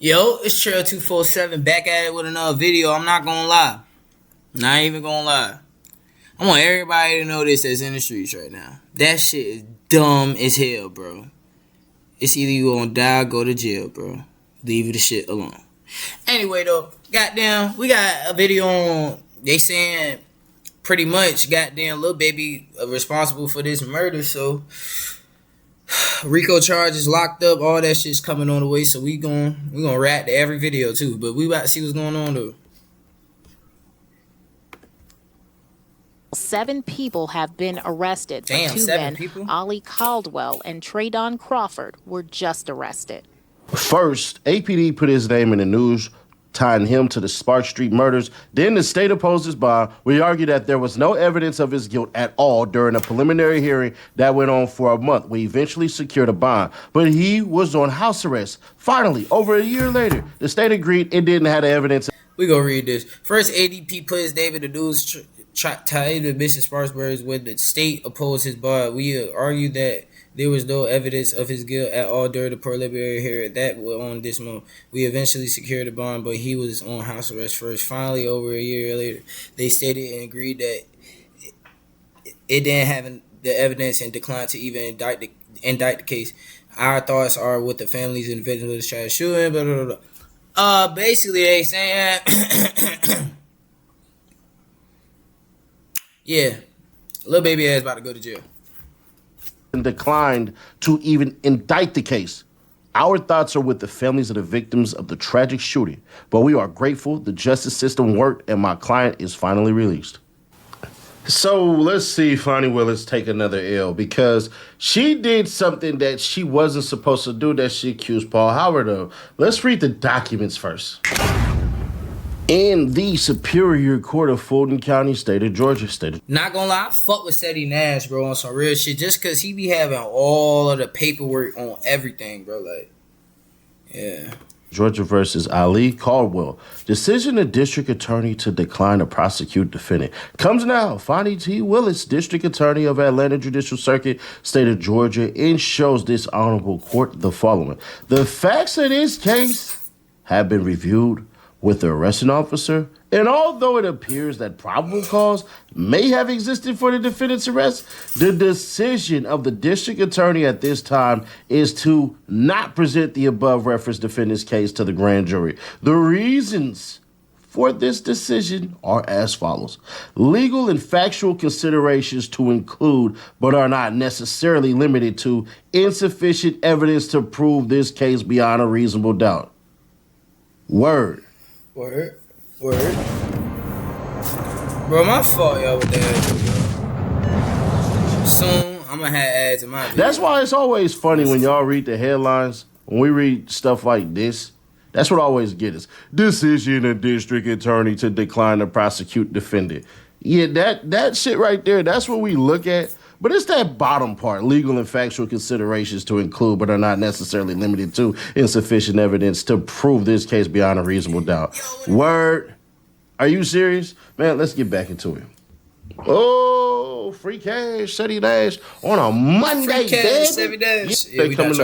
Yo, it's Trail 247 back at it with another video. I'm not gonna lie. Not even gonna lie. I want everybody to know this that's in the streets right now. That shit is dumb as hell, bro. It's either you gonna die or go to jail, bro. Leave the shit alone. Anyway, though, goddamn, we got a video on. They saying pretty much, goddamn, Lil Baby responsible for this murder, so. Rico charges locked up, all that shit's coming on the way, so we gonna react to every video too. But we about to see what's going on though. 7 people have been arrested. Damn, 2 7 men, people? Ollie Caldwell and Traydon Crawford, were just arrested. First, APD put his name in the news, tying him to the Spark Street murders. Then the state opposed his bond. We argued that there was no evidence of his guilt at all during a preliminary hearing that went on for a month. We eventually secured a bond, but he was on house arrest. Finally, over a year later, the state agreed it didn't have the evidence. We gonna read this. First, ADP put his name in the news, tied to Mrs. Sparksburg's when the state opposed his bond. We argued that there was no evidence of his guilt at all during the preliminary hearing that was on this month. We eventually secured a bond, but he was on house arrest first. Finally, over a year later, they stated and agreed that it didn't have the evidence and declined to even indict the case. Our thoughts are with the families and individuals trying to shoot him, blah, blah, blah. Basically, they saying, yeah, Lil Baby ass about to go to jail. And declined to even indict the case. Our thoughts are with the families of the victims of the tragic shooting, but we are grateful the justice system worked and my client is finally released. So let's see Fonnie Willis take another L because she did something that she wasn't supposed to do that she accused Paul Howard of. Let's read the documents first. In the Superior Court of Fulton County, state of Georgia, Not gonna lie, I fuck with Seti Nash, bro, on some real shit. Just cause he be having all of the paperwork on everything, bro. Like, yeah. Georgia versus Ali Caldwell. Decision of district attorney to decline to prosecute defendant. Comes now. Fonnie T. Willis, district attorney of Atlanta Judicial Circuit, state of Georgia, and shows this honorable court the following. The facts of this case have been reviewed with the arresting officer, and although it appears that probable cause may have existed for the defendant's arrest, the decision of the district attorney at this time is to not present the above referenced defendant's case to the grand jury. The reasons for this decision are as follows. Legal and factual considerations to include, but are not necessarily limited to, insufficient evidence to prove this case beyond a reasonable doubt. Word. Word. Bro, my fault, y'all, with that. Soon, I'm gonna have ads in my video. That's why it's always funny when y'all read the headlines. When we read stuff like this, that's what always gets us. Decision of district attorney to decline to prosecute defendant. Yeah, that shit right there, that's what we look at. But it's that bottom part, legal and factual considerations to include, but are not necessarily limited to, insufficient evidence to prove this case beyond a reasonable doubt. Word. Are you serious? Man, let's get back into it. Oh, free cash, Seti Nash on a Monday, free cash, Seti Nash. Yeah, we coming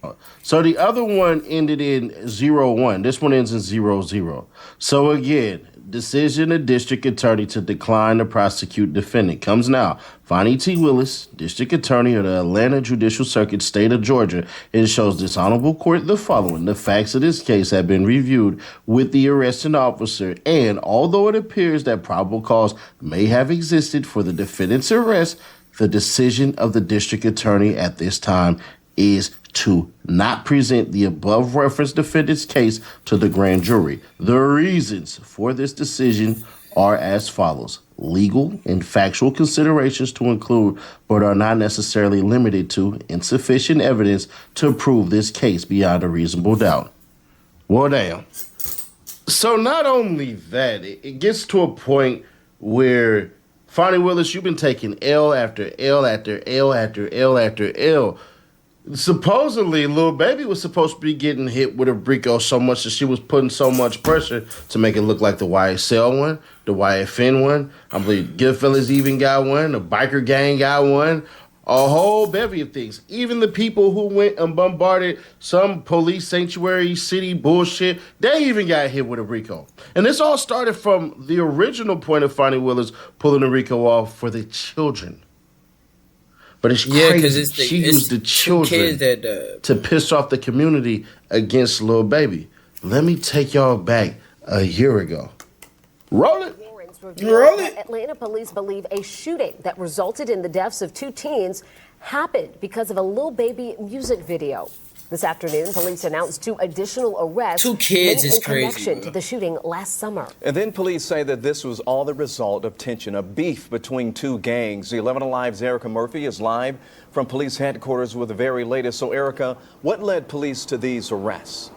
up. So the other one ended in 0-1. This one ends in 0-0. So again, decision of district attorney to decline to prosecute defendant comes now. Fonnie T. Willis, district attorney of the Atlanta Judicial Circuit, state of Georgia, and shows this honorable court the following. The facts of this case have been reviewed with the arresting officer, and although it appears that probable cause may have existed for the defendant's arrest, the decision of the district attorney at this time is to not present the above referenced defendant's case to the grand jury. The reasons for this decision are as follows. Legal and factual considerations to include, but are not necessarily limited to, insufficient evidence to prove this case beyond a reasonable doubt. Well, damn. So not only that, it gets to a point where, Fonnie Willis, you've been taking L after L after L after L after L. Supposedly, Lil Baby was supposed to be getting hit with a Rico so much that she was putting so much pressure to make it look like the YSL one, the YFN one. I believe Goodfellas even got one, the biker gang got one. A whole bevy of things. Even the people who went and bombarded some police sanctuary city bullshit, they even got hit with a RICO. And this all started from the original point of Fonnie Willis pulling the RICO off for the children. But it's crazy. She used the children to piss off the community against Lil Baby. Let me take y'all back a year ago. Roll it. Roll it. Atlanta police believe a shooting that resulted in the deaths of 2 teens happened because of a Lil Baby music video. This afternoon, police announced 2 additional arrests. 2 kids is crazy, connection to the shooting last summer. And then police say that this was all the result of tension, a beef between 2 gangs. The 11 Alive's Erica Murphy is live from police headquarters with the very latest. So, Erica, what led police to these arrests?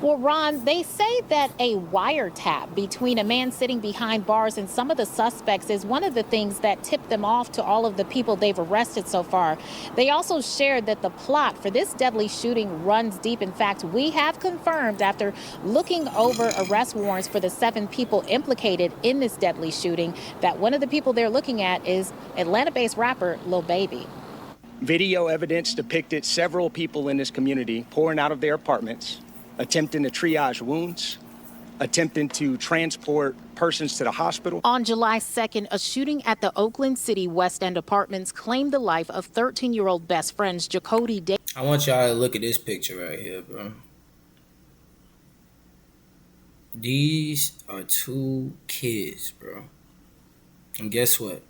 Well, Ron, they say that a wiretap between a man sitting behind bars and some of the suspects is one of the things that tipped them off to all of the people they've arrested so far. They also shared that the plot for this deadly shooting runs deep. In fact, we have confirmed after looking over arrest warrants for the 7 people implicated in this deadly shooting that one of the people they're looking at is Atlanta-based rapper Lil Baby. Video evidence depicted several people in this community pouring out of their apartments, attempting to triage wounds, attempting to transport persons to the hospital. On July 2nd, a shooting at the Oakland City West End Apartments claimed the life of 13-year-old best friends Jacody Day. I want y'all to look at this picture right here, bro. These are 2 kids, bro. And guess what?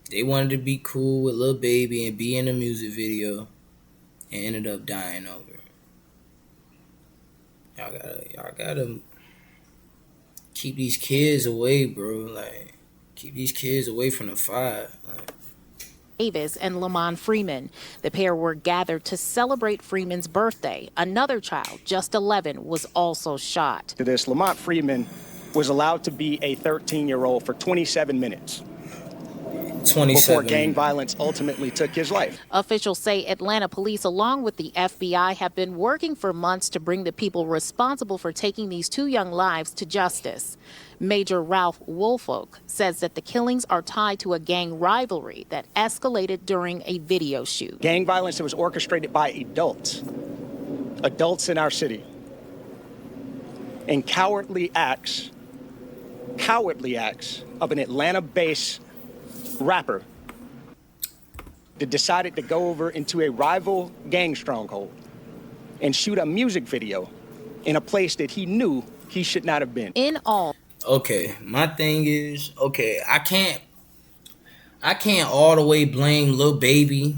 They wanted to be cool with Lil Baby and be in a music video and ended up dying over it. Y'all gotta keep these kids away, bro. Like, keep these kids away from the fire. Like, Davis and Lamont Freeman. The pair were gathered to celebrate Freeman's birthday. Another child, just 11, was also shot. To this, Lamont Freeman was allowed to be a 13-year-old for 27 minutes. 27. Before gang violence ultimately took his life. Officials say Atlanta police, along with the FBI, have been working for months to bring the people responsible for taking these 2 young lives to justice. Major Ralph Woolfolk says that the killings are tied to a gang rivalry that escalated during a video shoot. Gang violence that was orchestrated by adults in our city, and cowardly acts of an Atlanta-based rapper that decided to go over into a rival gang stronghold and shoot a music video in a place that he knew he should not have been. In all. Okay, my thing is, okay, I can't all the way blame Lil Baby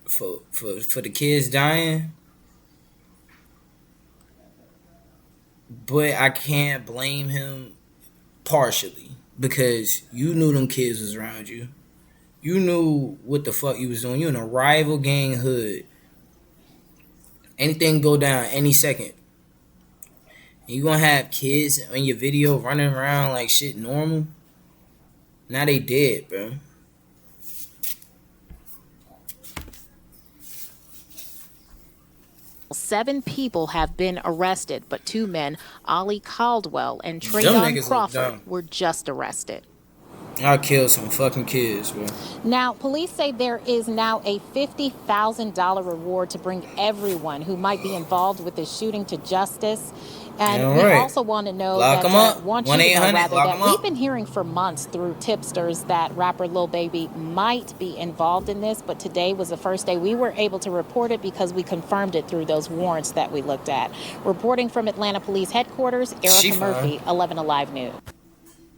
for the kids dying. But I can't blame him partially. Because you knew them kids was around you. You knew what the fuck you was doing. You in a rival gang hood. Anything go down any second. And you gonna have kids in your video running around like shit normal? Now they dead, bro. Seven people have been arrested, but 2 men, Ollie Caldwell and Traydon Crawford, were just arrested. I killed some fucking kids, bro. Now, police say there is now a $50,000 reward to bring everyone who might be involved with this shooting to justice. And we also want to know Lock that them up. want you to know, rather, that we've up. been hearing for months through tipsters that rapper Lil Baby might be involved in this, but today was the first day we were able to report it because we confirmed it through those warrants that we looked at. Reporting from Atlanta Police Headquarters, Erica Murphy, 11 Alive News.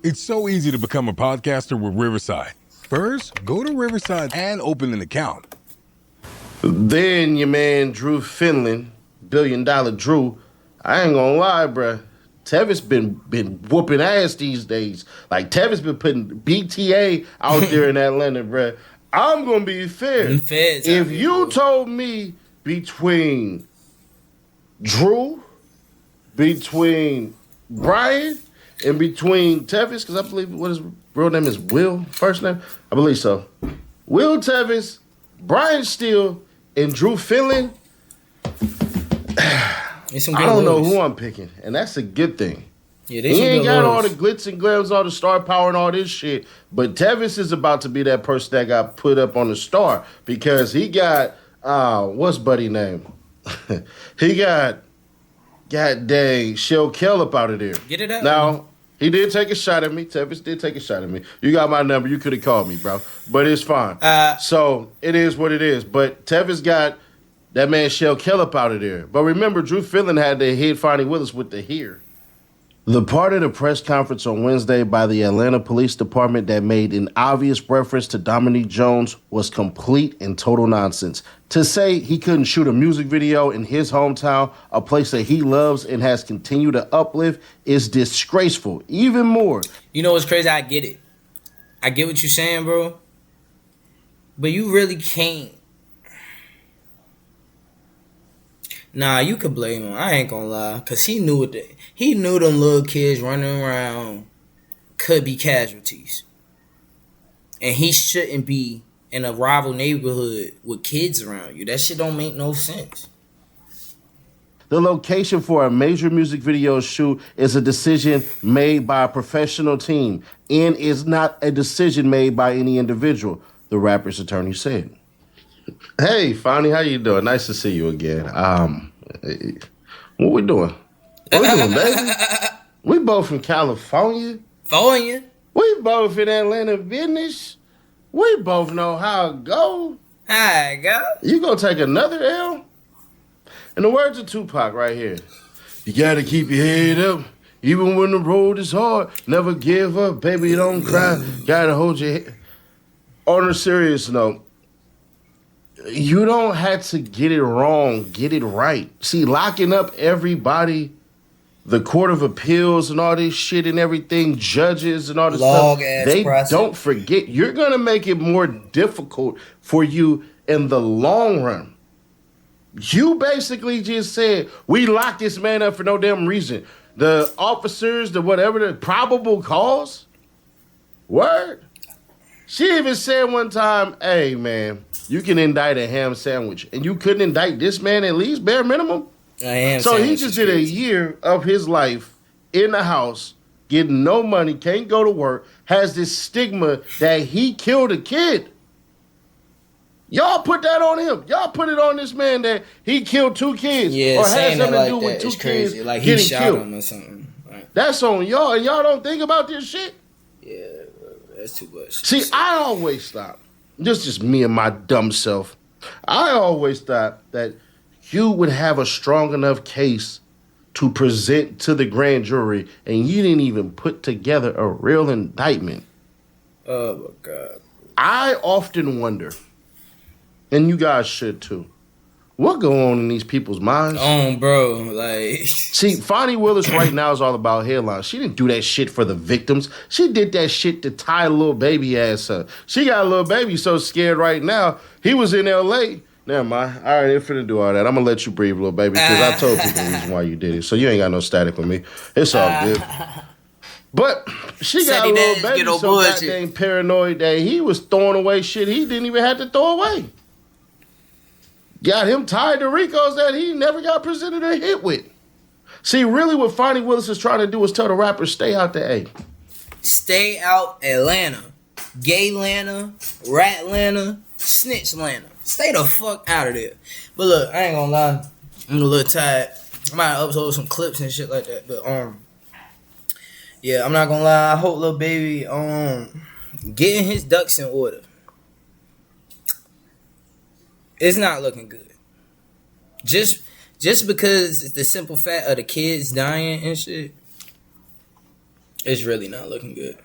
It's so easy to become a podcaster with Riverside. First, go to Riverside and open an account. Then your man Drew Finland, $1 billion Drew, I ain't gonna lie, bruh. Tevis been whooping ass these days. Like, Tevis been putting BTA out there in Atlanta, bruh. I'm gonna be fair. If you told me between Drew, between Brian, and between Tevis, because I believe what his real name is, Will, first name? I believe so. Will Tevis, Brian Steele, and Drew Finland. I don't know who I'm picking, and that's a good thing. Yeah, they He some ain't good got all the lawyers. glitz and glams, all the star power and all this shit. But Tevis is about to be that person that got put up on the star because he got what's buddy name? He got god dang Shell Kell up out of there. Get it out. Now, he did take a shot at me. Tevis did take a shot at me. You got my number. You could have called me, bro. But it's fine. So it is what it is. But Tevis got that man Shell Kell up out of there. But remember, Drew Fillon had to hit Fonnie Willis with the here. The part of the press conference on Wednesday by the Atlanta Police Department that made an obvious reference to Dominique Jones was complete and total nonsense. To say he couldn't shoot a music video in his hometown, a place that he loves and has continued to uplift, is disgraceful. Even more. You know what's crazy? I get it. I get what you're saying, bro. But you really can't. Nah, you could blame him. I ain't gonna lie, cause he knew he knew them little kids running around could be casualties, and he shouldn't be in a rival neighborhood with kids around you. That shit don't make no sense. The location for a major music video shoot is a decision made by a professional team and is not a decision made by any individual, the rapper's attorney said. Hey, Fonnie, how you doing? Nice to see you again. What we doing? What we doing, baby? We both from California. California. We both in Atlanta business. We both know how it go. Hi, go. You gonna take another L? In the words of Tupac right here, you gotta keep your head up. Even when the road is hard, never give up, baby, don't cry. Gotta hold your head. On a serious note, you don't have to get it wrong, get it right. See, locking up everybody, the Court of Appeals and all this shit and everything, judges and all this stuff, they don't forget. You're going to make it more difficult for you in the long run. You basically just said, we locked this man up for no damn reason. The officers, the whatever, the probable cause, word. She even said one time, hey, man, you can indict a ham sandwich. And you couldn't indict this man at least, bare minimum? So he just did a year of his life in the house, getting no money, can't go to work, has this stigma that he killed a kid. Y'all put that on him. Y'all put it on this man that he killed 2 kids. Yeah, or had saying something it like to do with that 2 is kids crazy. Like he shot killed. him or something. Right. That's on y'all, and y'all don't think about this shit? Yeah, that's too much. See, I always thought, this is just me and my dumb self, I always thought that you would have a strong enough case to present to the grand jury, and you didn't even put together a real indictment. Oh, my God. I often wonder, and you guys should too, what go on in these people's minds? Bro, like... See, Fonnie Willis right now is all about headlines. She didn't do that shit for the victims. She did that shit to tie a little baby ass up. She got a little baby so scared right now. He was in L.A. Never mind. All right, ain't finna do all that. I'm gonna let you breathe, little baby, because I told people the reason why you did it. So you ain't got no static with me. It's all good. But she got a little baby so goddamn paranoid that he was throwing away shit he didn't even have to throw away. Got him tied to Ricos that he never got presented a hit with. See, really what Fonnie Willis is trying to do is tell the rappers, stay out the A. Stay out Atlanta. Gay Atlanta, Rat Atlanta, Snitch Atlanta. Stay the fuck out of there. But look, I ain't gonna lie. I'm a little tired. I might upload some clips and shit like that. But yeah, I'm not gonna lie. I hope little baby getting his ducks in order. It's not looking good. Just because it's the simple fact of the kids dying and shit, it's really not looking good.